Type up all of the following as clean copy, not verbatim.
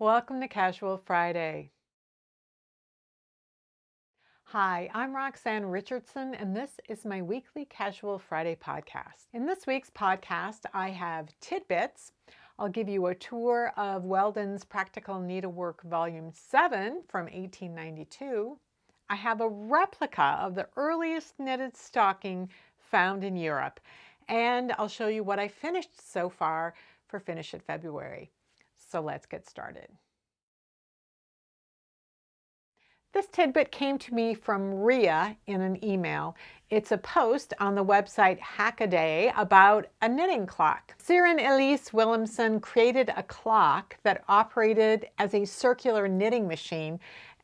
Welcome to Casual Friday. Hi, I'm Roxanne Richardson, and this is my weekly Casual Friday podcast. In this week's podcast, I have Tidbits. I'll give you a tour of Weldon's Practical Needlework Volume 7 from 1892. I have a replica of the earliest knitted stocking found in Europe, and I'll show you what I finished so far for Finish It February. So let's get started. This tidbit came to me from Ria in an email. It's a post on the website Hackaday about a knitting clock. Siren Elise Williamson created a clock that operated as a circular knitting machine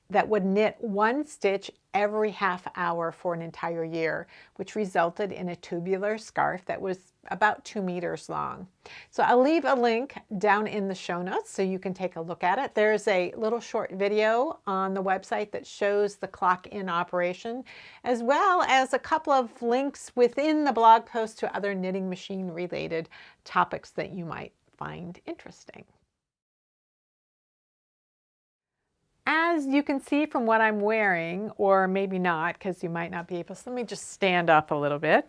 that would knit one stitch every half hour for an entire year, which resulted in a tubular scarf that was about 2 meters long. So I'll leave a link down in the show notes so you can take a look at it. There's a little short video on the website that shows the clock in operation, as well as a couple of links within the blog post to other knitting machine related topics that you might find interesting. As you can see from what I'm wearing, or maybe not, because you might not be able to, let me just stand up a little bit.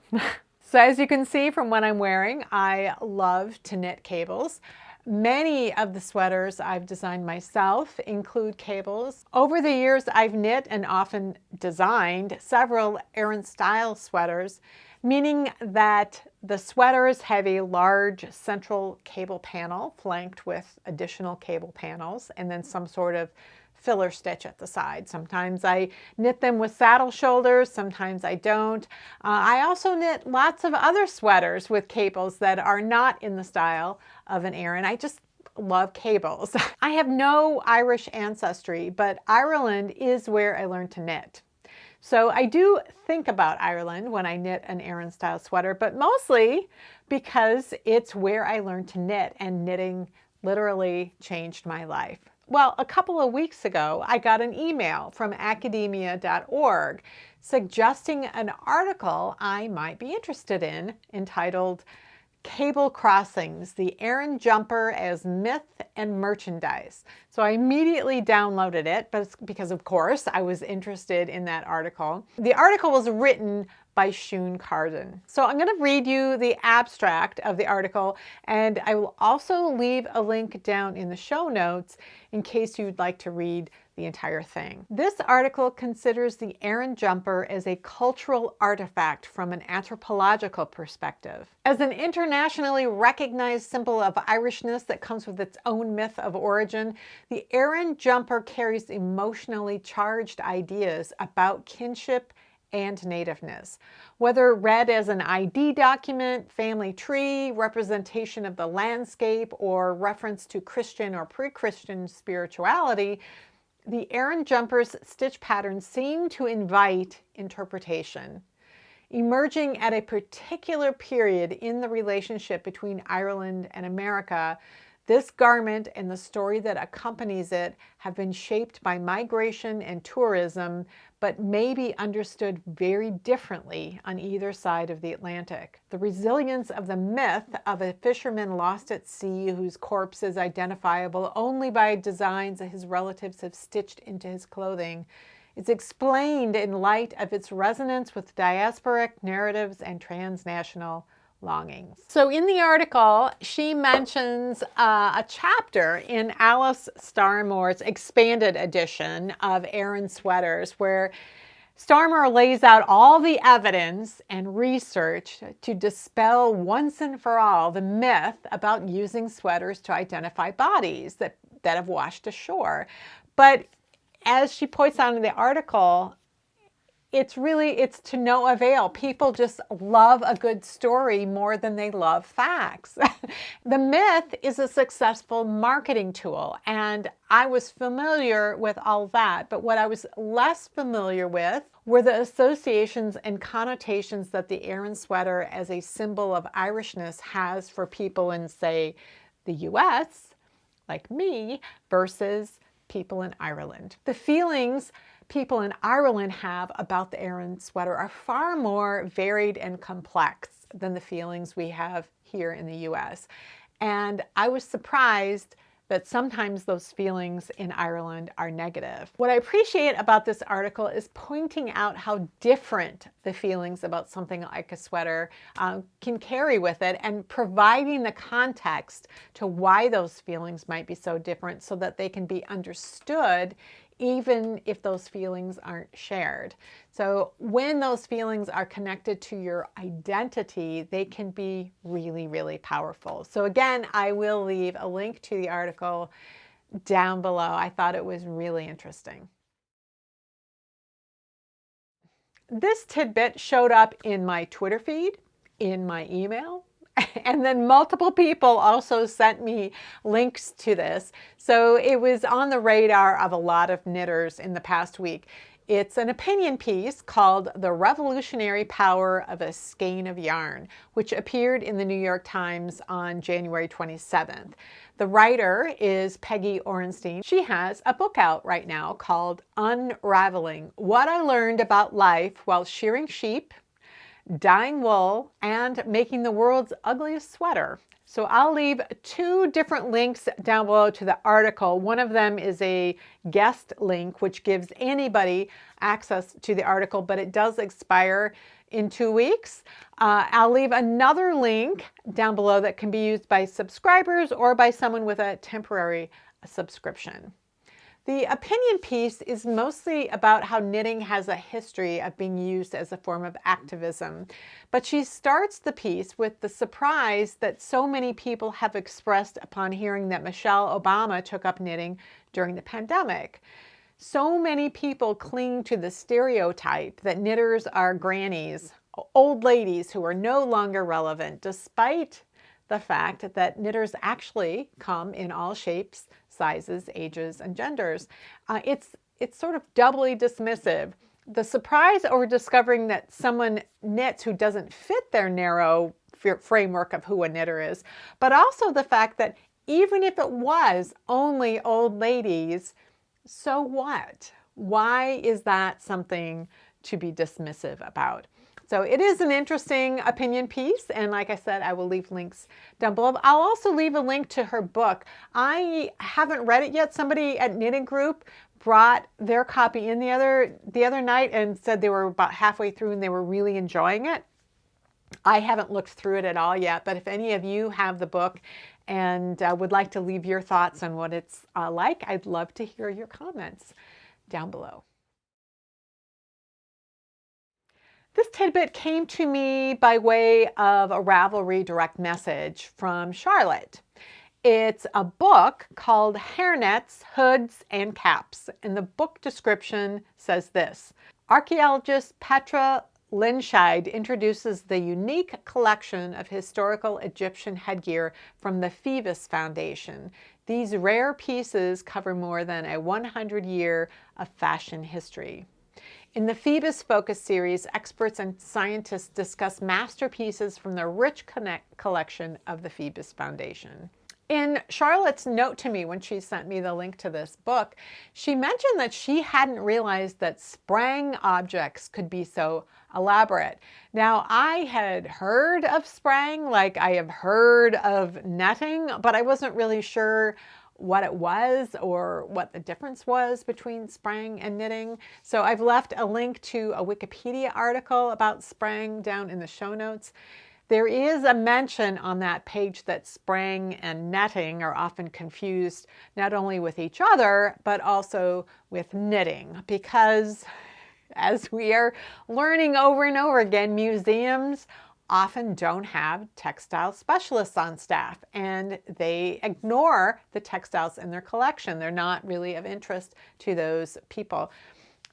So as you can see from what I'm wearing, I love to knit cables. Many of the sweaters I've designed myself include cables. Over the years, I've knit and often designed several Aran style sweaters, meaning that the sweaters have a large central cable panel flanked with additional cable panels and then some sort of filler stitch at the side. Sometimes I knit them with saddle shoulders, sometimes I don't. I also knit lots of other sweaters with cables that are not in the style of an Aran. I just love cables. I have no Irish ancestry, but Ireland is where I learned to knit. So I do think about Ireland when I knit an Aran style sweater, but mostly because it's where I learned to knit, and knitting literally changed my life. Well, a couple of weeks ago, I got an email from academia.org suggesting an article I might be interested in entitled Cable Crossings, the Aran Jumper as Myth and Merchandise. So I immediately downloaded it, but because of course I was interested in that article. The article was written by Shun Carden. So I'm going to read you the abstract of the article, and I will also leave a link down in the show notes in case you'd like to read the entire thing. This article considers the Aran jumper as a cultural artifact from an anthropological perspective. As an internationally recognized symbol of Irishness that comes with its own myth of origin, the Aran jumper carries emotionally charged ideas about kinship and nativeness. Whether read as an ID document, family tree, representation of the landscape, or reference to Christian or pre-Christian spirituality, the Aran jumper's stitch patterns seem to invite interpretation. Emerging at a particular period in the relationship between Ireland and America, this garment and the story that accompanies it have been shaped by migration and tourism, but may be understood very differently on either side of the Atlantic. The resilience of the myth of a fisherman lost at sea whose corpse is identifiable only by designs that his relatives have stitched into his clothing is explained in light of its resonance with diasporic narratives and transnational longings. So in the article, she mentions a chapter in Alice Starmore's expanded edition of Aran Sweaters, where Starmore lays out all the evidence and research to dispel once and for all the myth about using sweaters to identify bodies that have washed ashore. But as she points out in the article, it's to no avail. People just love a good story more than they love facts. The myth is a successful marketing tool, and I was familiar with all that, but what I was less familiar with were the associations and connotations that the Aran sweater as a symbol of Irishness has for people in, say, the US, like me, versus people in Ireland. The feelings people in Ireland have about the Aran sweater are far more varied and complex than the feelings we have here in the US. And I was surprised but sometimes those feelings in Ireland are negative. What I appreciate about this article is pointing out how different the feelings about something like a sweater can carry with it, and providing the context to why those feelings might be so different so that they can be understood even if those feelings aren't shared. So when those feelings are connected to your identity, they can be really, really powerful. So again, I will leave a link to the article down below. I thought it was really interesting. This tidbit showed up in my Twitter feed, in my email, and then multiple people also sent me links to this. So it was on the radar of a lot of knitters in the past week. It's an opinion piece called The Revolutionary Power of a Skein of Yarn, which appeared in the New York Times on January 27th. The writer is Peggy Orenstein. She has a book out right now called Unraveling: What I Learned About Life While Shearing Sheep, Dyeing Wool, and Making the World's Ugliest Sweater. So I'll leave two different links down below to the article. One of them is a guest link, which gives anybody access to the article, but it does expire in 2 weeks. I'll leave another link down below that can be used by subscribers or by someone with a temporary subscription. The opinion piece is mostly about how knitting has a history of being used as a form of activism. But she starts the piece with the surprise that so many people have expressed upon hearing that Michelle Obama took up knitting during the pandemic. So many people cling to the stereotype that knitters are grannies, old ladies who are no longer relevant, despite the fact that knitters actually come in all shapes, sizes, ages, and genders. It's sort of doubly dismissive. The surprise over discovering that someone knits who doesn't fit their narrow framework of who a knitter is, but also the fact that even if it was only old ladies, so what? Why is that something to be dismissive about? So it is an interesting opinion piece, and like I said, I will leave links down below. I'll also leave a link to her book. I haven't read it yet. Somebody at Knitting Group brought their copy in the other night and said they were about halfway through and they were really enjoying it. I haven't looked through it at all yet, but if any of you have the book and would like to leave your thoughts on what it's like, I'd love to hear your comments down below. This tidbit came to me by way of a Ravelry direct message from Charlotte. It's a book called Hairnets, Hoods, and Caps, and the book description says this: archaeologist Petra Linscheid introduces the unique collection of historical Egyptian headgear from the Phoebus Foundation. These rare pieces cover more than a 100-year of fashion history. In the Phoebus Focus series, experts and scientists discuss masterpieces from the rich collection of the Phoebus Foundation. In Charlotte's note to me when she sent me the link to this book, she mentioned that she hadn't realized that Sprang objects could be so elaborate. Now, I had heard of Sprang, like I have heard of netting, but I wasn't really sure what it was or what the difference was between Sprang and knitting. So I've left a link to a Wikipedia article about Sprang down in the show notes. There is a mention on that page that Sprang and netting are often confused not only with each other, but also with knitting, because as we are learning over and over again, museums often don't have textile specialists on staff, and they ignore the textiles in their collection. They're not really of interest to those people.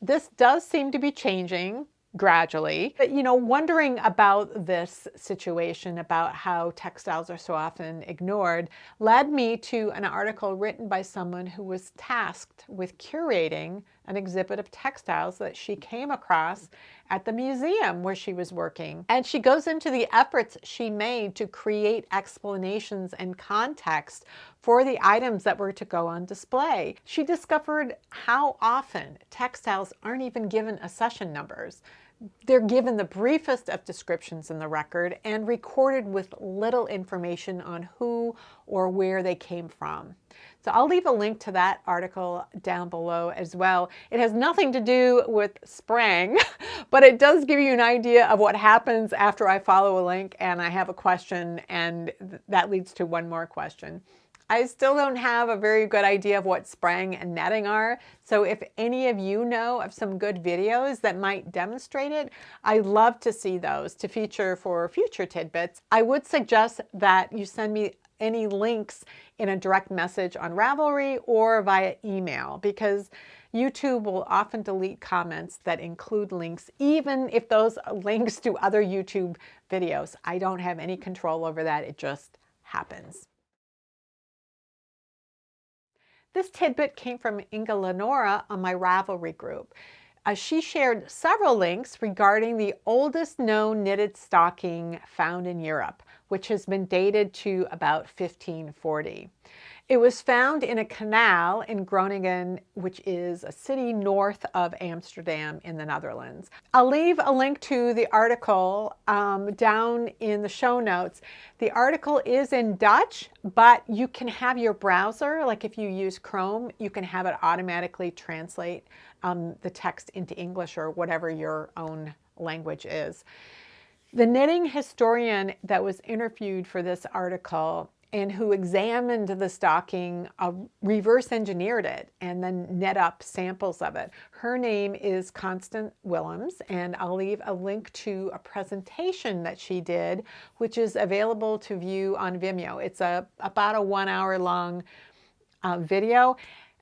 This does seem to be changing gradually. But, wondering about this situation, about how textiles are so often ignored, led me to an article written by someone who was tasked with curating an exhibit of textiles that she came across at the museum where she was working. And she goes into the efforts she made to create explanations and context for the items that were to go on display. She discovered how often textiles aren't even given accession numbers. They're given the briefest of descriptions in the record and recorded with little information on who or where they came from. So I'll leave a link to that article down below as well. It has nothing to do with Sprang, but it does give you an idea of what happens after I follow a link and I have a question, and that leads to one more question. I still don't have a very good idea of what sprang and netting are, so if any of you know of some good videos that might demonstrate it, I'd love to see those to feature for future tidbits. I would suggest that you send me any links in a direct message on Ravelry or via email, because YouTube will often delete comments that include links, even if those are links to other YouTube videos. I don't have any control over that. It just happens. This tidbit came from Inga Lenora on my Ravelry group. She shared several links regarding the oldest known knitted stocking found in Europe, which has been dated to about 1540. It was found in a canal in Groningen, which is a city north of Amsterdam in the Netherlands. I'll leave a link to the article down in the show notes. The article is in Dutch, but you can have your browser, like if you use Chrome, you can have it automatically translate the text into English or whatever your own language is. The knitting historian that was interviewed for this article and who examined the stocking, reverse engineered it and then knit up samples of it. Her name is Constance Willems, and I'll leave a link to a presentation that she did, which is available to view on Vimeo. It's about a 1 hour long video.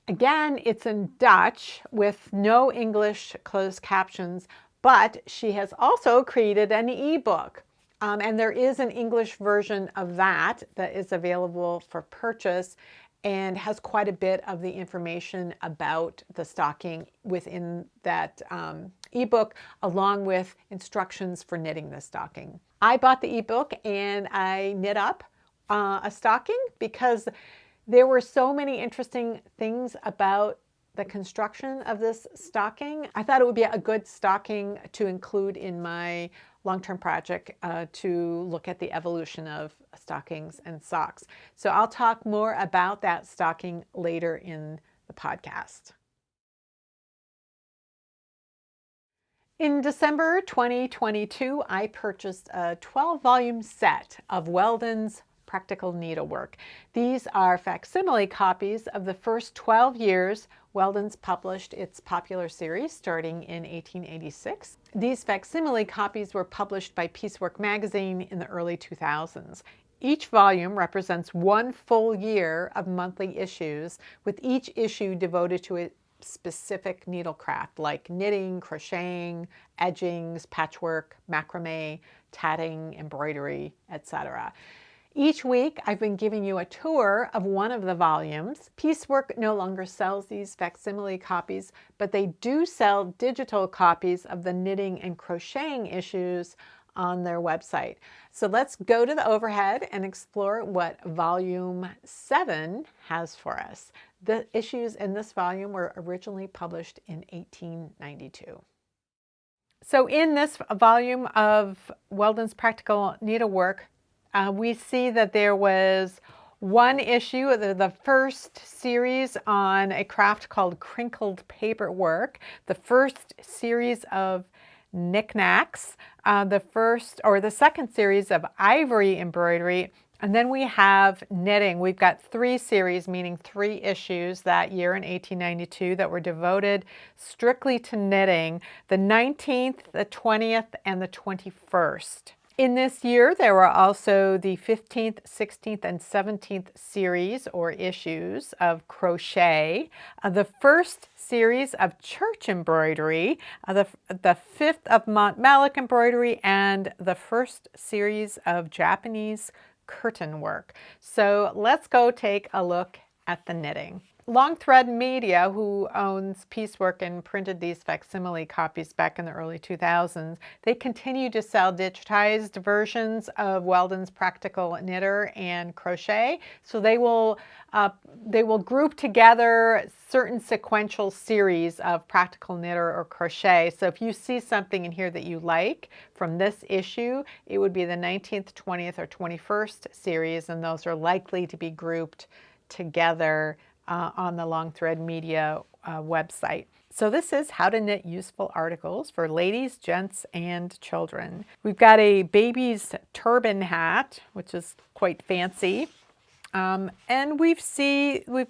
Again, it's in Dutch with no English closed captions, but she has also created an ebook. And there is an English version of that is available for purchase and has quite a bit of the information about the stocking within that ebook, along with instructions for knitting the stocking. I bought the ebook and I knit up a stocking because there were so many interesting things about the construction of this stocking. I thought it would be a good stocking to include in my long-term project to look at the evolution of stockings and socks. So I'll talk more about that stocking later in the podcast. In December 2022, I purchased a 12-volume set of WELDON'S Practical Needlework. These are facsimile copies of the first 12 years WELDON'S published its popular series starting in 1886. These facsimile copies were published by Piecework magazine in the early 2000s. Each volume represents one full year of monthly issues, with each issue devoted to a specific needlecraft like knitting, crocheting, edgings, patchwork, macrame, tatting, embroidery, etc. Each week, I've been giving you a tour of one of the volumes. Piecework no longer sells these facsimile copies, but they do sell digital copies of the knitting and crocheting issues on their website. So let's go to the overhead and explore what volume 7 has for us. The issues in this volume were originally published in 1892. So in this volume of WELDON'S Practical Needlework, we see that there was one issue, the first series on a craft called crinkled paperwork, the first series of knickknacks, the second series of ivory embroidery, and then we have knitting. We've got 3 series, meaning 3 issues that year in 1892 that were devoted strictly to knitting, the 19th, the 20th, and the 21st. In this year, there were also the 15th, 16th, and 17th series or issues of crochet, the first series of church embroidery, the 5th of Montmalic embroidery, and the first series of Japanese curtain work. So let's go take a look at the knitting. Long Thread Media, who owns Piecework and printed these facsimile copies back in the early 2000s, they continue to sell digitized versions of Weldon's Practical Knitter and Crochet. So they will group together certain sequential series of Practical Knitter or Crochet. So if you see something in here that you like from this issue, it would be the 19th, 20th, or 21st series, and those are likely to be grouped together on the Long Thread Media website. So this is how to knit useful articles for ladies, gents, and children. We've got a baby's turban hat, which is quite fancy. And we've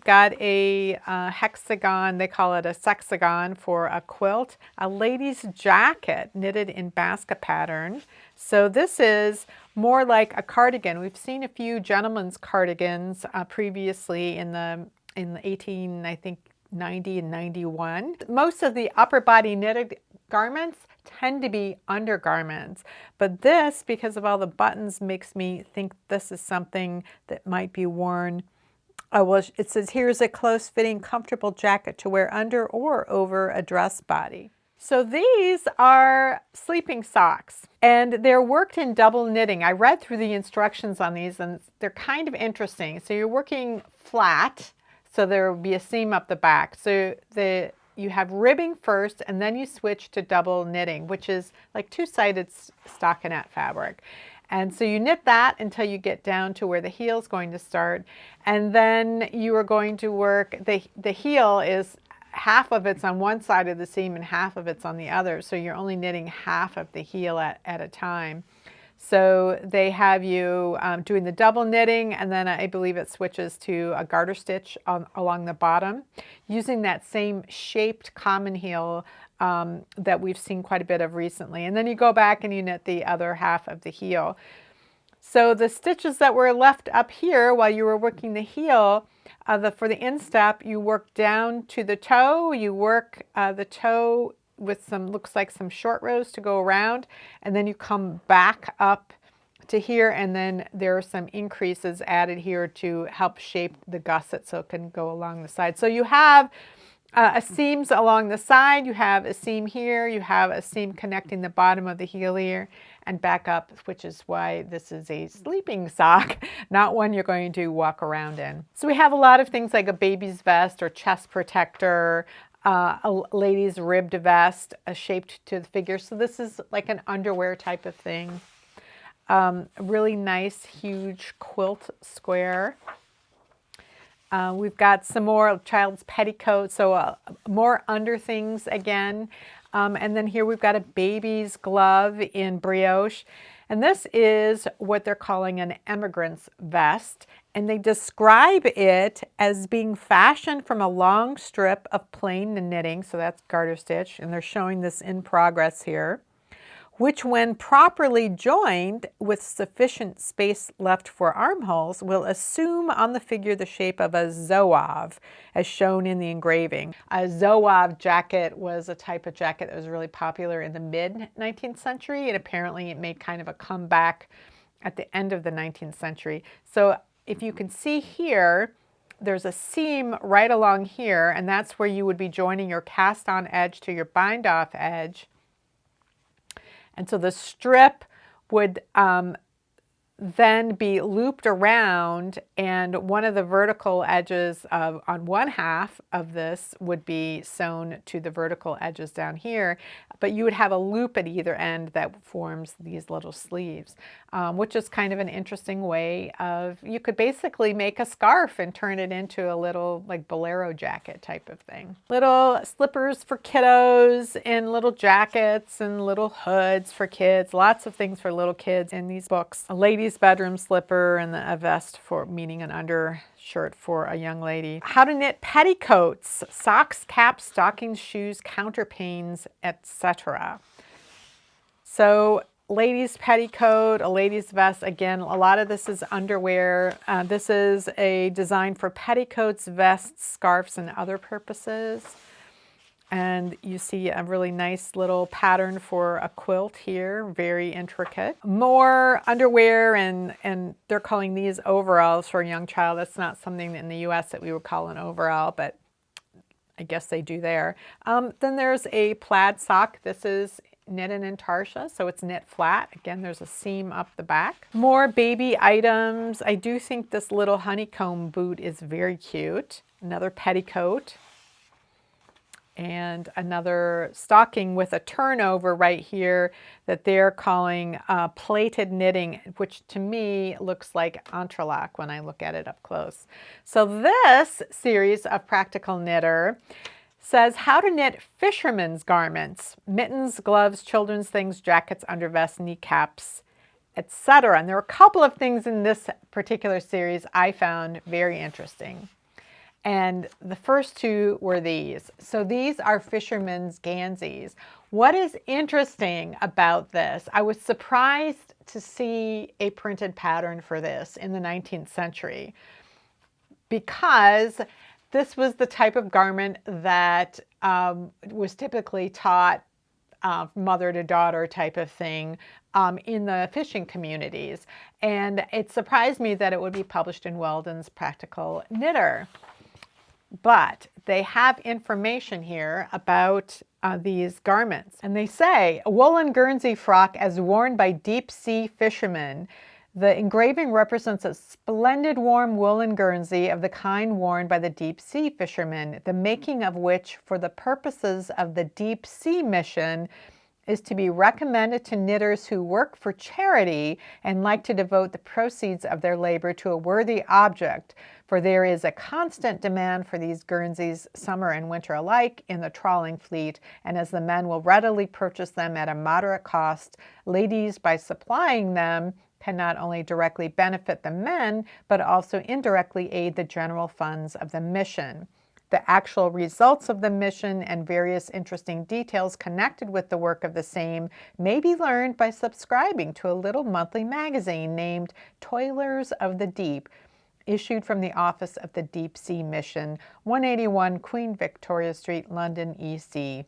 got a hexagon, they call it a sexagon for a quilt, a lady's jacket knitted in basket pattern. So this is more like a cardigan. We've seen a few gentlemen's cardigans previously in the 90 and 91. Most of the upper body knitted garments tend to be undergarments, but this, because of all the buttons, makes me think this is something that might be worn. Oh, well, it says here's a close-fitting, comfortable jacket to wear under or over a dress body. So these are sleeping socks, and they're worked in double knitting. I read through the instructions on these, and they're kind of interesting. So you're working flat, so there will be a seam up the back. So you have ribbing first, and then you switch to double knitting, which is like two-sided stockinette fabric. And so you knit that until you get down to where the heel is going to start. And then you are going to work, the heel is half of it's on one side of the seam and half of it's on the other. So you're only knitting half of the heel at a time. So they have you doing the double knitting, and then I believe it switches to a garter stitch along the bottom, using that same shaped common heel that we've seen quite a bit of recently. And then you go back and you knit the other half of the heel. So the stitches that were left up here while you were working the heel, for the instep, you work down to the toe, you work the toe with some, looks like some short rows to go around, and then you come back up to here, and then there are some increases added here to help shape the gusset so it can go along the side. So you have seams along the side, you have a seam here, you have a seam connecting the bottom of the heel here and back up, which is why this is a sleeping sock, not one you're going to walk around in. So we have a lot of things like a baby's vest or chest protector, a lady's ribbed vest shaped to the figure. So this is like an underwear type of thing. Really nice, huge quilt square. We've got some more child's petticoats, so more under things again. And then here we've got a baby's glove in brioche. And this is what they're calling an emigrant's vest. And they describe it as being fashioned from a long strip of plain knitting, so that's garter stitch, and they're showing this in progress here, which when properly joined with sufficient space left for armholes will assume on the figure the shape of a zouave, as shown in the engraving. A zouave jacket was a type of jacket that was really popular in the mid-19th century, and apparently it made kind of a comeback at the end of the 19th century. So if you can see here, there's a seam right along here, and that's where you would be joining your cast-on edge to your bind-off edge. And so the strip would then be looped around, and one of the vertical edges on one half of this would be sewn to the vertical edges down here, but you would have a loop at either end that forms these little sleeves, which is kind of an interesting way of, you could basically make a scarf and turn it into a little like bolero jacket type of thing. Little slippers for kiddos and little jackets and little hoods for kids, lots of things for little kids in these books. A lady's bedroom slipper and a vest for, meaning an undershirt for a young lady. How to knit petticoats, socks, caps, stockings, shoes, counterpanes, etc. So ladies' petticoat, a lady's vest, again, a lot of this is underwear. This is a design for petticoats, vests, scarves, and other purposes. And you see a really nice little pattern for a quilt here, very intricate. More underwear, and they're calling these overalls for a young child. That's not something in the US that we would call an overall, but I guess they do there. Then there's a plaid sock. This is knitted in Tarsha, so it's knit flat. Again, there's a seam up the back. More baby items. I do think this little honeycomb boot is very cute. Another petticoat. And another stocking with a turnover right here that they're calling plated knitting, which to me looks like entrelac when I look at it up close. So this series of Practical Knitter says how to knit fishermen's garments, mittens, gloves, children's things, jackets, undervests, kneecaps, etc. And there are a couple of things in this particular series I found very interesting. And the first two were these. So these are fishermen's ganzies. What is interesting about this, I was surprised to see a printed pattern for this in the 19th century, because this was the type of garment that was typically taught mother to daughter type of thing in the fishing communities. And it surprised me that it would be published in Weldon's Practical Knitter. But they have information here about these garments. And they say, a woolen Guernsey frock as worn by deep sea fishermen. The engraving represents a splendid warm woolen Guernsey of the kind worn by the deep sea fishermen, the making of which for the purposes of the deep sea mission is to be recommended to knitters who work for charity and like to devote the proceeds of their labor to a worthy object, for there is a constant demand for these Guernseys summer and winter alike in the trawling fleet, and as the men will readily purchase them at a moderate cost, ladies by supplying them can not only directly benefit the men, but also indirectly aid the general funds of the mission. The actual results of the mission and various interesting details connected with the work of the same may be learned by subscribing to a little monthly magazine named Toilers of the Deep, issued from the office of the Deep Sea Mission, 181 Queen Victoria Street, London, EC.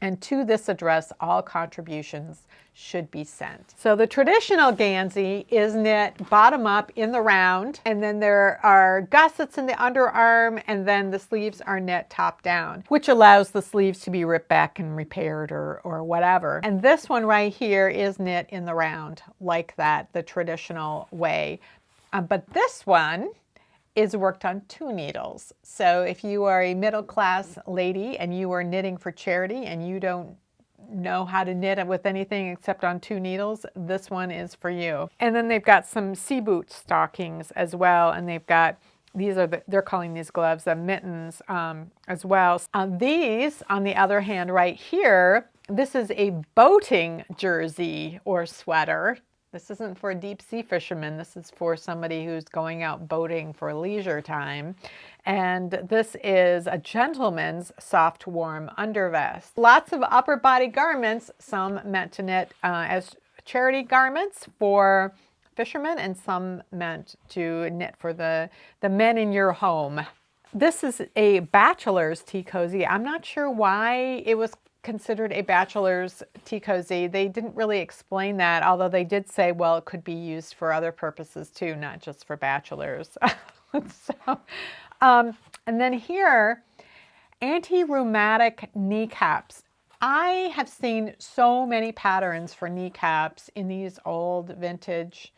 And to this address, all contributions should be sent. So the traditional Gansey is knit bottom up in the round, and then there are gussets in the underarm, and then the sleeves are knit top down, which allows the sleeves to be ripped back and repaired or whatever. And this one right here is knit in the round, like that, the traditional way. But this one is worked on 2 needles. So if you are a middle-class lady and you are knitting for charity and you don't know how to knit with anything except on 2 needles, this one is for you. And then they've got some sea boot stockings as well, and they've got these are they're calling these gloves the mittens as well. These, on the other hand, right here, this is a boating jersey or sweater. This isn't for a deep sea fisherman. This is for somebody who's going out boating for leisure time. And this is a gentleman's soft, warm undervest. Lots of upper body garments, some meant to knit as charity garments for fishermen, and some meant to knit for the men in your home. This is a bachelor's tea cozy. I'm not sure why it was considered a bachelor's tea cozy. They didn't really explain that, although they did say, well, it could be used for other purposes too, not just for bachelors. And then here, anti-rheumatic kneecaps. I have seen so many patterns for kneecaps in these old vintage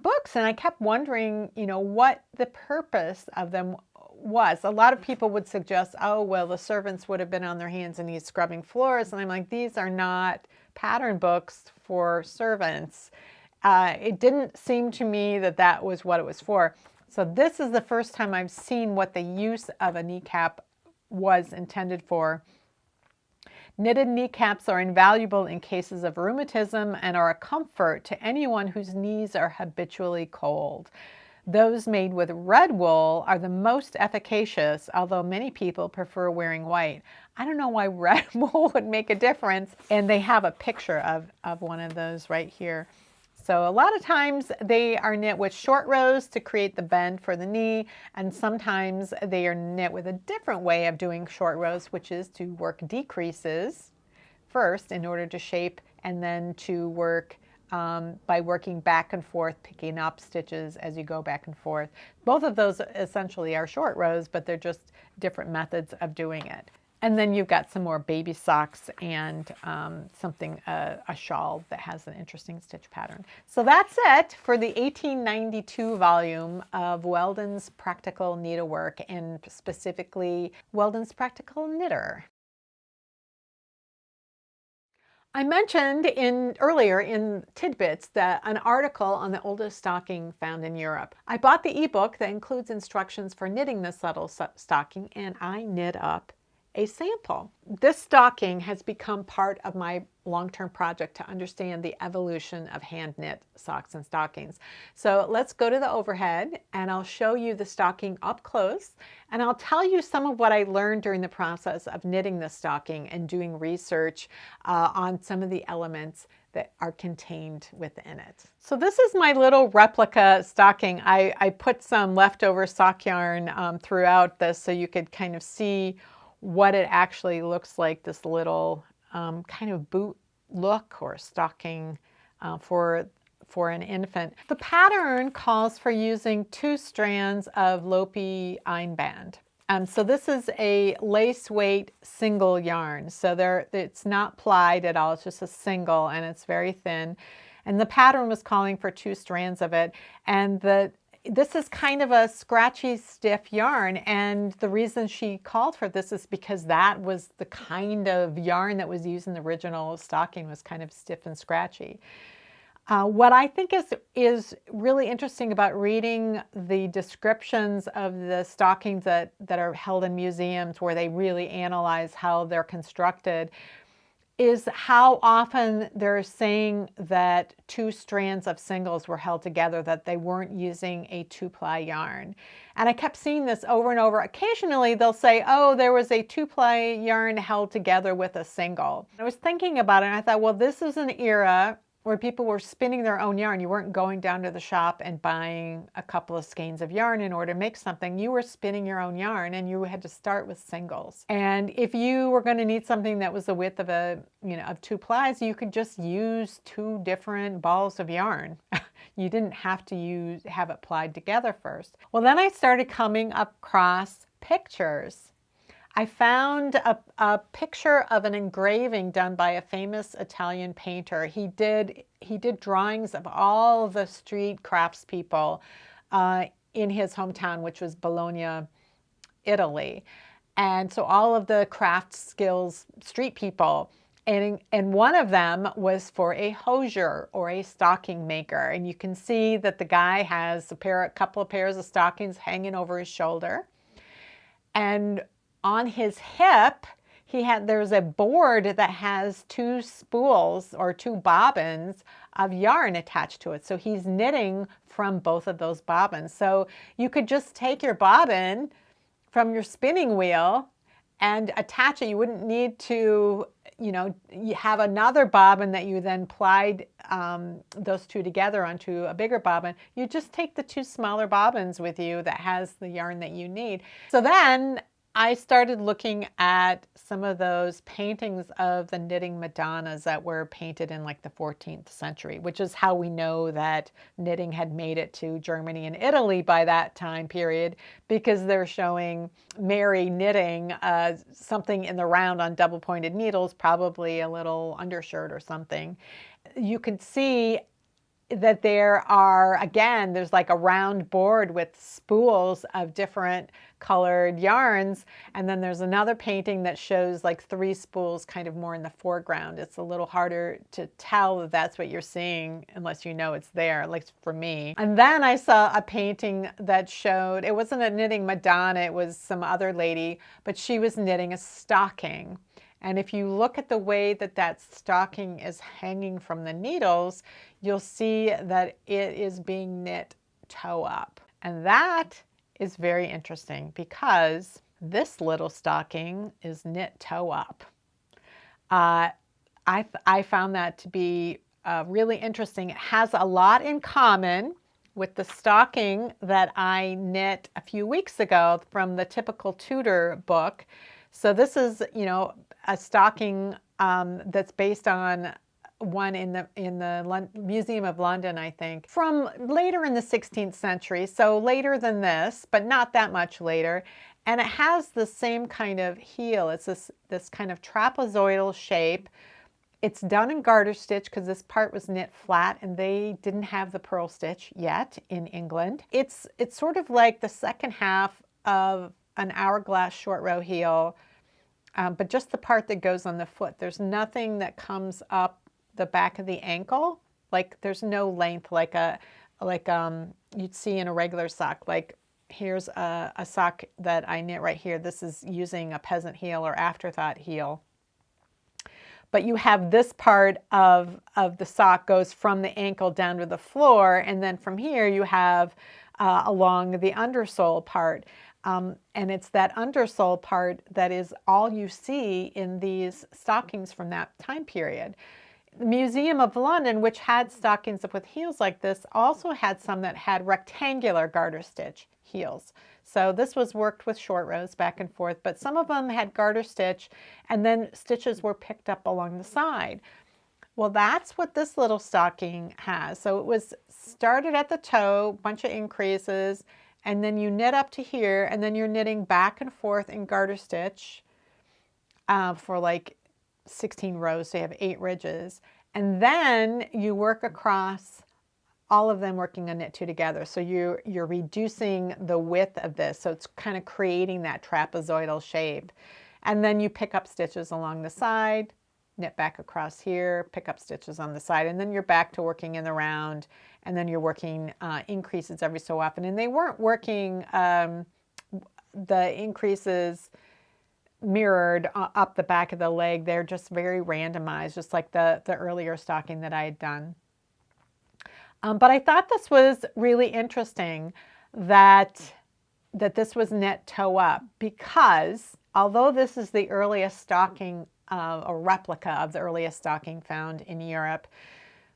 books, and I kept wondering, you know, what the purpose of them was. A lot of people would suggest, oh, well, the servants would have been on their hands and knees scrubbing floors. And I'm like, these are not pattern books for servants. It didn't seem to me that that was what it was for. So this is the first time I've seen what the use of a kneecap was intended for. Knitted kneecaps are invaluable in cases of rheumatism and are a comfort to anyone whose knees are habitually cold. Those made with red wool are the most efficacious, although many people prefer wearing white. I don't know why red wool would make a difference. And they have a picture of one of those right here. So a lot of times they are knit with short rows to create the bend for the knee, and sometimes they are knit with a different way of doing short rows, which is to work decreases first in order to shape, and then to work by working back and forth, picking up stitches as you go back and forth. Both of those essentially are short rows, but they're just different methods of doing it. And then you've got some more baby socks and a shawl that has an interesting stitch pattern. So that's it for the 1892 volume of Weldon's Practical Needlework, and specifically Weldon's Practical Knitter. I mentioned earlier in Tidbits that an article on the oldest stocking found in Europe. I bought the ebook that includes instructions for knitting this subtle stocking, and I knit up a sample. This stocking has become part of my long-term project to understand the evolution of hand knit socks and stockings. So let's go to the overhead and I'll show you the stocking up close, and I'll tell you some of what I learned during the process of knitting the stocking and doing research on some of the elements that are contained within it. So this is my little replica stocking. I put some leftover sock yarn throughout this so you could kind of see what it actually looks like, this little kind of boot look or stocking for an infant. The pattern calls for using 2 strands of Lopi einband. So this is a lace weight single yarn. So it's not plied at all, it's just a single, and it's very thin. And the pattern was calling for 2 strands of it. And this is kind of a scratchy, stiff yarn, and the reason she called for this is because that was the kind of yarn that was used in the original stocking, was kind of stiff and scratchy. What I think is really interesting about reading the descriptions of the stockings that are held in museums, where they really analyze how they're constructed, is how often they're saying that 2 strands of singles were held together, that they weren't using a 2-ply yarn. And I kept seeing this over and over. Occasionally they'll say, oh, there was a 2-ply yarn held together with a single. I was thinking about it and I thought, well, this is an era where people were spinning their own yarn. You weren't going down to the shop and buying a couple of skeins of yarn in order to make something. You were spinning your own yarn, and you had to start with singles. And if you were going to need something that was the width of of 2 plies, you could just use 2 different balls of yarn. You didn't have to have it plied together first. Well, then I started coming across pictures. I found a picture of an engraving done by a famous Italian painter. He did drawings of all the street craftspeople in his hometown, which was Bologna, Italy. And so all of the craft skills street people. And one of them was for a hosier or a stocking maker. And you can see that the guy has a couple of pairs of stockings hanging over his shoulder. And on his hip, there's a board that has 2 spools or 2 bobbins of yarn attached to it. So he's knitting from both of those bobbins. So you could just take your bobbin from your spinning wheel and attach it. You wouldn't need to, you have another bobbin that you then plied those 2 together onto a bigger bobbin. You just take the 2 smaller bobbins with you that has the yarn that you need. So then I started looking at some of those paintings of the knitting Madonnas that were painted in like the 14th century, which is how we know that knitting had made it to Germany and Italy by that time period, because they're showing Mary knitting something in the round on double-pointed needles, probably a little undershirt or something. You can see that there's like a round board with spools of different colored yarns, and then there's another painting that shows like 3 spools kind of more in the foreground. It's a little harder to tell that that's what you're seeing unless you know it's there, at least for me. And then I saw a painting that showed, it wasn't a knitting Madonna, it was some other lady, but she was knitting a stocking. And if you look at the way that stocking is hanging from the needles, you'll see that it is being knit toe up. And that is very interesting because this little stocking is knit toe up. I found that to be really interesting. It has a lot in common with the stocking that I knit a few weeks ago from the Typical Tutor book. So this is, you know, a stocking that's based on one in the Museum of London, I think, from later in the 16th century. So later than this, but not that much later. And it has the same kind of heel. It's this kind of trapezoidal shape. It's done in garter stitch because this part was knit flat and they didn't have the purl stitch yet in England. It's sort of like the second half of an hourglass short row heel, but just the part that goes on the foot. There's nothing that comes up the back of the ankle. Like there's no length like you'd see in a regular sock. Like here's a sock that I knit right here. This is using a peasant heel or afterthought heel. But you have this part of the sock goes from the ankle down to the floor, and then from here you have along the undersole part. And it's that undersole part that is all you see in these stockings from that time period. The Museum of London, which had stockings with heels like this, also had some that had rectangular garter stitch heels. So this was worked with short rows back and forth, but some of them had garter stitch and then stitches were picked up along the side. Well, that's what this little stocking has. So it was started at the toe, bunch of increases, and then you knit up to here, and then you're knitting back and forth in garter stitch for like 16 rows, so you have 8 ridges. And then you work across all of them working a knit two together. So you're reducing the width of this. So it's kind of creating that trapezoidal shape. And then you pick up stitches along the side, knit back across here, pick up stitches on the side, and then you're back to working in the round, and then you're working increases every so often. And they weren't working the increases mirrored up the back of the leg. They're just very randomized, just like the earlier stocking that I had done. But I thought this was really interesting that this was knit toe up, because although this is the earliest stocking, a replica of the earliest stocking found in Europe,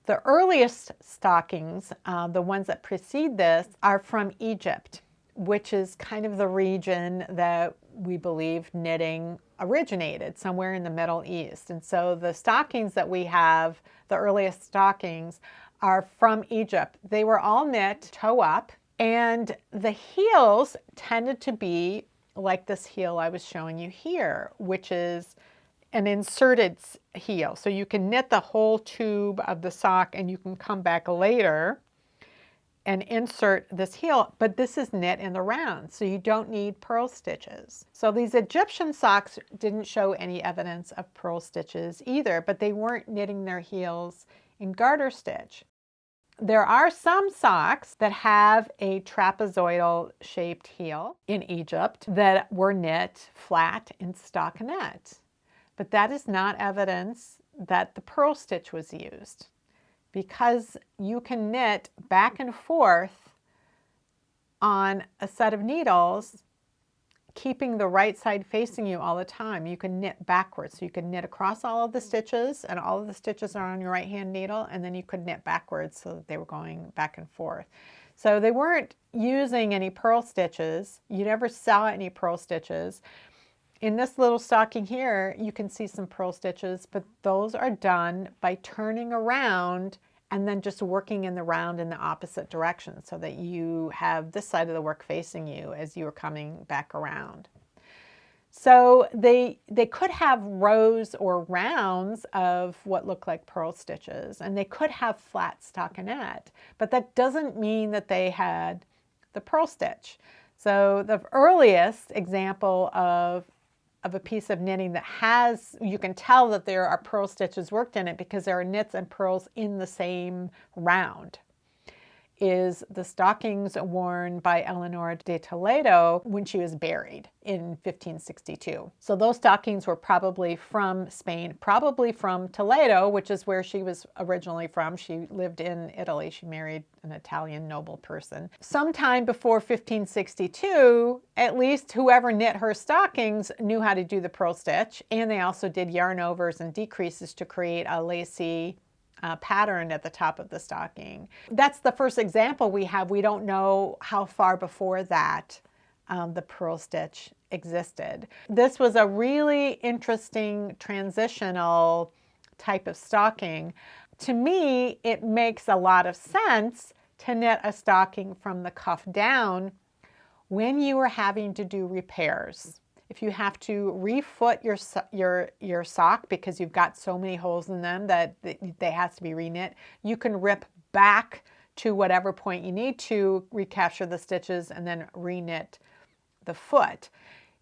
the earliest stockings, the ones that precede this, are from Egypt, which is kind of the region that we believe knitting originated, somewhere in the Middle East. And so the stockings that we have, the earliest stockings, are from Egypt. They were all knit toe up, and the heels tended to be like this heel I was showing you here, which is an inserted heel. So you can knit the whole tube of the sock and you can come back later and insert this heel, but this is knit in the round, so you don't need purl stitches. So these Egyptian socks didn't show any evidence of purl stitches either, but they weren't knitting their heels in garter stitch. There are some socks that have a trapezoidal shaped heel in Egypt that were knit flat in stockinette, but that is not evidence that the purl stitch was used, because you can knit back and forth on a set of needles, keeping the right side facing you all the time. You can knit backwards. So you can knit across all of the stitches, and all of the stitches are on your right hand needle, and then you could knit backwards so that they were going back and forth. So they weren't using any purl stitches. You never saw any purl stitches. In this little stocking here, you can see some purl stitches, but those are done by turning around and then just working in the round in the opposite direction, so that you have this side of the work facing you as you are coming back around. So they could have rows or rounds of what look like purl stitches, and they could have flat stockinette, but that doesn't mean that they had the purl stitch. So the earliest example of a piece of knitting that has, you can tell that there are purl stitches worked in it because there are knits and purls in the same round, is the stockings worn by Eleanor de Toledo when she was buried in 1562. So those stockings were probably from Spain, probably from Toledo, which is where she was originally from. She lived in Italy. She married an Italian noble person. Sometime before 1562, at least whoever knit her stockings knew how to do the purl stitch, and they also did yarn overs and decreases to create a lacy pattern at the top of the stocking. That's the first example we have. We don't know how far before that the purl stitch existed. This was a really interesting transitional type of stocking. To me, it makes a lot of sense to knit a stocking from the cuff down when you are having to do repairs. If you have to refoot your sock because you've got so many holes in them that they have to be reknit, you can rip back to whatever point you need to, recapture the stitches, and then reknit the foot.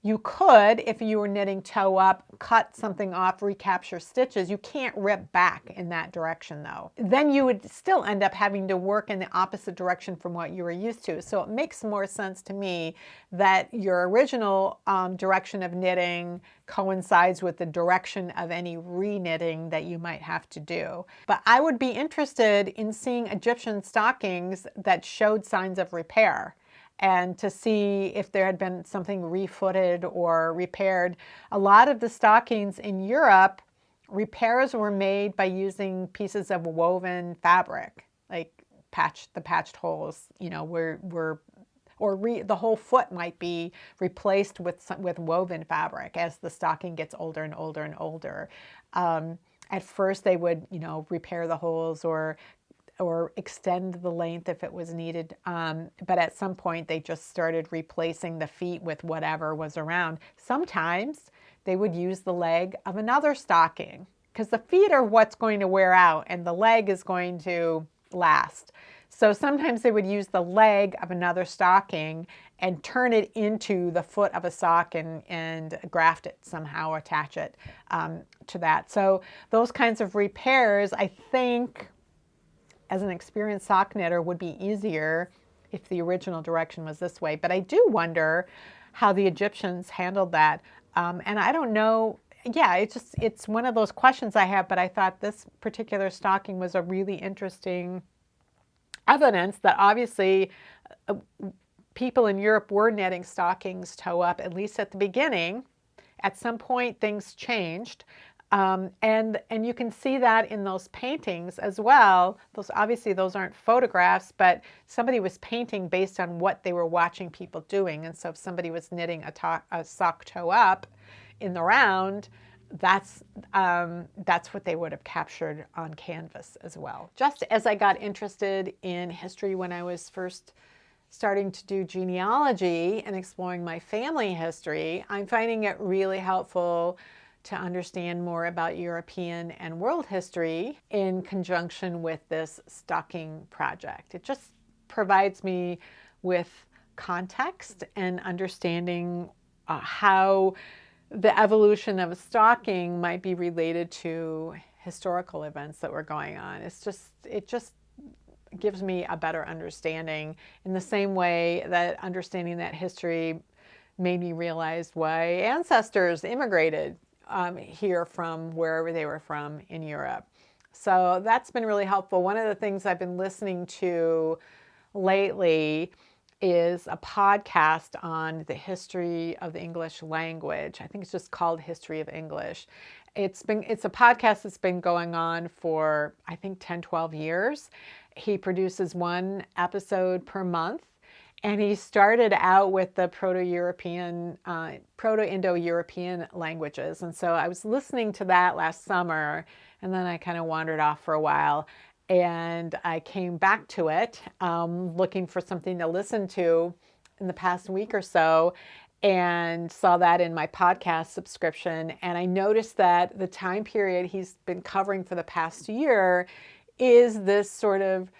You could, if you were knitting toe up, cut something off, recapture stitches. You can't rip back in that direction though. Then you would still end up having to work in the opposite direction from what you were used to. So it makes more sense to me that your original direction of knitting coincides with the direction of any reknitting that you might have to do. But I would be interested in seeing Egyptian stockings that showed signs of repair, and to see if there had been something refooted or repaired. A lot of the stockings in Europe, repairs were made by using pieces of woven fabric, like the patched holes, you know, the whole foot might be replaced with woven fabric as the stocking gets older and older and older. At first they would, you know, repair the holes or extend the length if it was needed. But at some point they just started replacing the feet with whatever was around. Sometimes they would use the leg of another stocking because the feet are what's going to wear out and the leg is going to last. So sometimes they would use the leg of another stocking and turn it into the foot of a sock and graft it somehow, attach it to that. So those kinds of repairs, I think, as an experienced sock knitter, would be easier if the original direction was this way. But I do wonder how the Egyptians handled that. And I don't know, yeah, it's one of those questions I have, but I thought this particular stocking was a really interesting evidence that obviously people in Europe were knitting stockings toe up, at least at the beginning. At some point things changed. And you can see that in those paintings as well. Obviously those aren't photographs, but somebody was painting based on what they were watching people doing. And so if somebody was knitting a sock toe up in the round, that's what they would have captured on canvas as well. Just as I got interested in history when I was first starting to do genealogy and exploring my family history, I'm finding it really helpful to understand more about European and world history in conjunction with this stocking project. It just provides me with context and understanding how the evolution of a stocking might be related to historical events that were going on. It just gives me a better understanding, in the same way that understanding that history made me realize why ancestors immigrated here from wherever they were from in Europe. So that's been really helpful. One of the things I've been listening to lately is a podcast on the history of the English language. I think it's just called History of English. It's a podcast that's been going on for, I think, 10, 12 years. He produces one episode per month. And he started out with the Proto-Indo-European languages. And so I was listening to that last summer, and then I kind of wandered off for a while. And I came back to it, looking for something to listen to in the past week or so, and saw that in my podcast subscription. And I noticed that the time period he's been covering for the past year is this sort of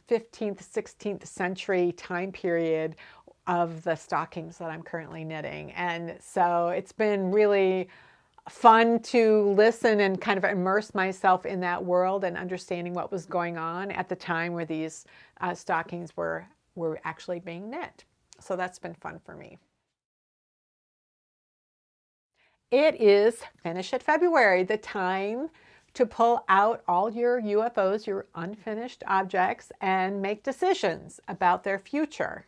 15th, 16th century time period of the stockings that I'm currently knitting. And so it's been really fun to listen and kind of immerse myself in that world and understanding what was going on at the time where these stockings were actually being knit. So that's been fun for me. It is Finish It February, the time to pull out all your UFOs, your unfinished objects, and make decisions about their future.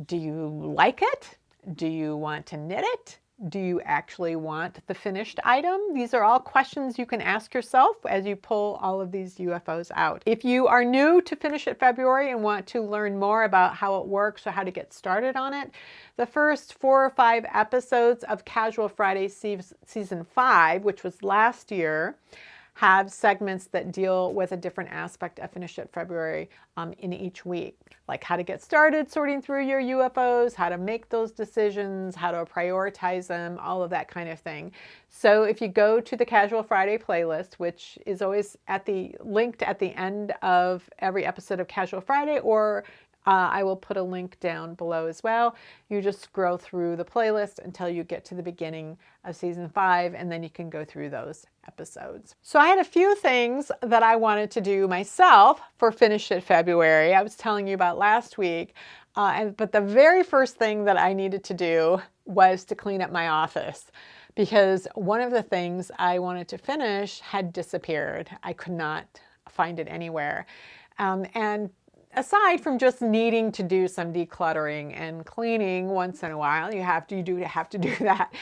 Do you like it? Do you want to knit it? do you actually want the finished item? These are all questions you can ask yourself as you pull all of these UFOs out. If you are new to Finish It February and want to learn more about how it works or how to get started on it, the first 4 or 5 episodes of Casual Friday Season 5, which was last year, have segments that deal with a different aspect of Finish It February in each week, like how to get started sorting through your UFOs, how to make those decisions, how to prioritize them, all of that kind of thing. So if you go to the Casual Friday playlist, which is always linked at the end of every episode of Casual Friday, or I will put a link down below as well. You just scroll through the playlist until you get to the beginning of Season 5, and then you can go through those episodes. So I had a few things that I wanted to do myself for Finish It February. I was telling you about last week, but the very first thing that I needed to do was to clean up my office, because one of the things I wanted to finish had disappeared. I could not find it anywhere. And aside from just needing to do some decluttering and cleaning once in a while, you do have to do that.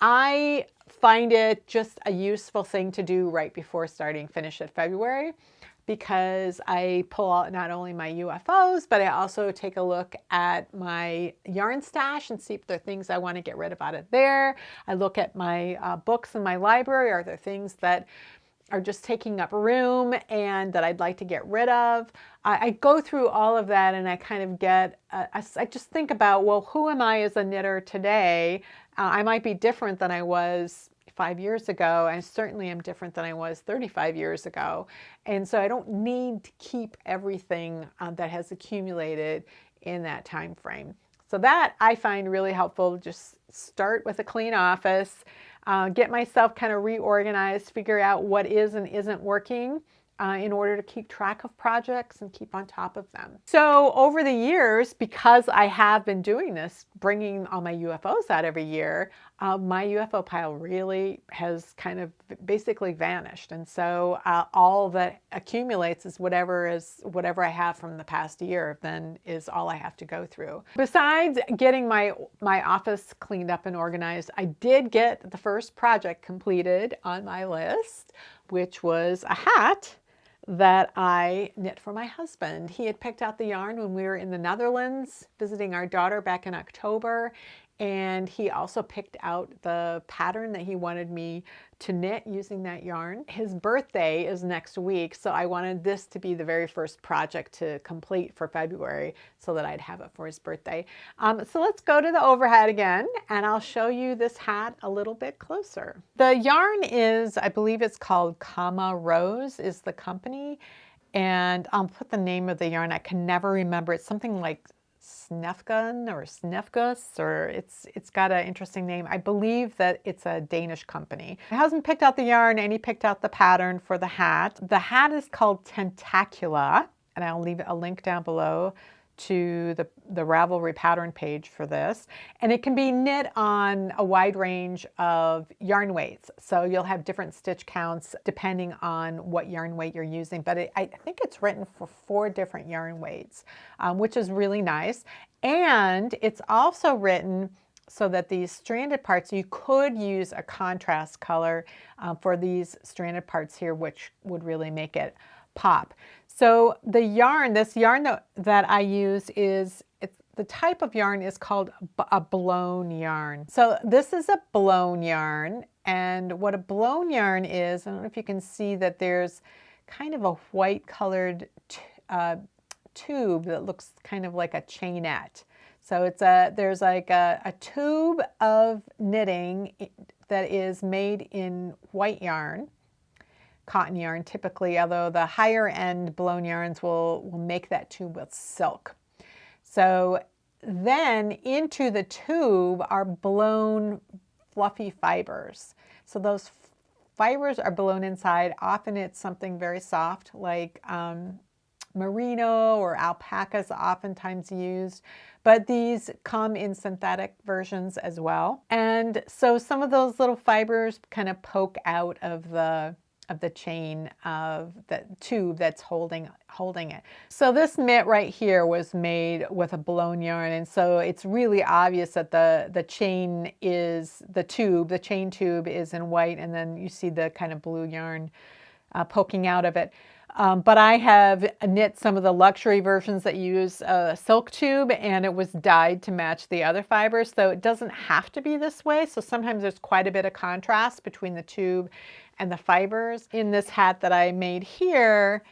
I find it just a useful thing to do right before starting Finish It February, because I pull out not only my UFOs, but I also take a look at my yarn stash and see if there are things I want to get rid of out of there. I look at my books in my library. Are there things that are just taking up room and that I'd like to get rid of? I go through all of that, and I kind of I just think about, well, who am I as a knitter today? I might be different than I was 5 years ago. I certainly am different than I was 35 years ago. And so I don't need to keep everything that has accumulated in that time frame. So that I find really helpful. Just start with a clean office, get myself kind of reorganized, figure out what is and isn't working in order to keep track of projects and keep on top of them. So over the years, because I have been doing this, bringing all my UFOs out every year, my UFO pile really has kind of basically vanished. And so all that accumulates is whatever I have from the past year, then is all I have to go through. Besides getting my office cleaned up and organized, I did get the first project completed on my list, which was a hat that I knit for my husband. He had picked out the yarn when we were in the Netherlands visiting our daughter back in October, and he also picked out the pattern that he wanted me to knit using that yarn. His birthday is next week, so I wanted this to be the very first project to complete for February so that I'd have it for his birthday. So let's go to the overhead again, and I'll show you this hat a little bit closer. The yarn is, I believe it's called Kama Rose is the company, and I'll put the name of the yarn. I can never remember. It's something like Snefgun or Snefgus, or it's got an interesting name. I believe that it's a Danish company. My husband picked out the yarn and he picked out the pattern for the hat. The hat is called Tentacula, and I'll leave a link down below to the Ravelry pattern page for this. And it can be knit on a wide range of yarn weights. So you'll have different stitch counts depending on what yarn weight you're using. But I think it's written for 4 different yarn weights, which is really nice. And it's also written so that these stranded parts, you could use a contrast color for these stranded parts here, which would really make it pop. So the yarn, this yarn that I use the type of yarn is called a blown yarn. So this is a blown yarn, and what a blown yarn is, I don't know if you can see that there's kind of a white colored tube that looks kind of like a chainette. So there's like a tube of knitting that is made in white yarn, cotton yarn typically, although the higher end blown yarns will make that tube with silk. So then into the tube are blown fluffy fibers. So those fibers are blown inside. Often it's something very soft like merino or alpaca is oftentimes used, but these come in synthetic versions as well. And so some of those little fibers kind of poke out of the the chain of the tube that's holding it. So this mitt right here was made with a blown yarn, and so it's really obvious that the chain is the chain tube is in white, and then you see the kind of blue yarn poking out of it. But I have knit some of the luxury versions that use a silk tube, and it was dyed to match the other fibers, so it doesn't have to be this way. So sometimes there's quite a bit of contrast between the tube and the fibers. In this hat that I made here,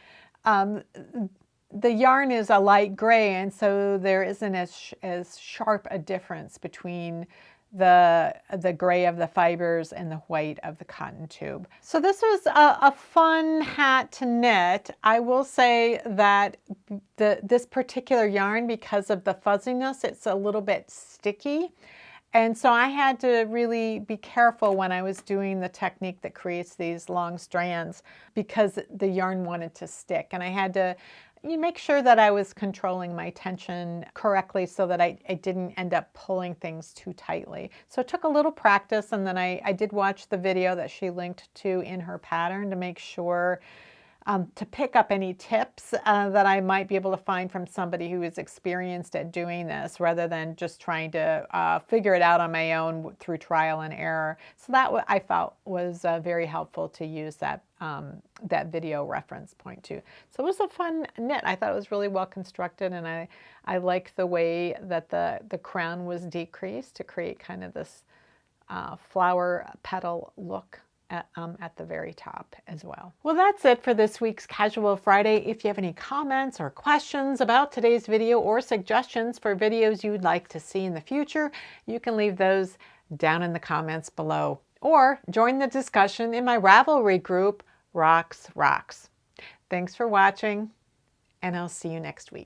the yarn is a light gray, and so there isn't as sharp a difference between the gray of the fibers and the white of the cotton tube. So this was a fun hat to knit. I will say that this particular yarn, because of the fuzziness, it's a little bit sticky. And so I had to really be careful when I was doing the technique that creates these long strands, because the yarn wanted to stick. And I had to make sure that I was controlling my tension correctly so that I didn't end up pulling things too tightly. So it took a little practice, and then I did watch the video that she linked to in her pattern to make sure to pick up any tips that I might be able to find from somebody who is experienced at doing this, rather than just trying to figure it out on my own through trial and error. So that I felt was very helpful to use that video reference point too. So it was a fun knit. I thought it was really well constructed, and I like the way that the crown was decreased to create kind of this flower petal look at the very top as well. Well, that's it for this week's Casual Friday. If you have any comments or questions about today's video, or suggestions for videos you'd like to see in the future, you can leave those down in the comments below, or join the discussion in my Ravelry group, Rocks. Thanks for watching, and I'll see you next week.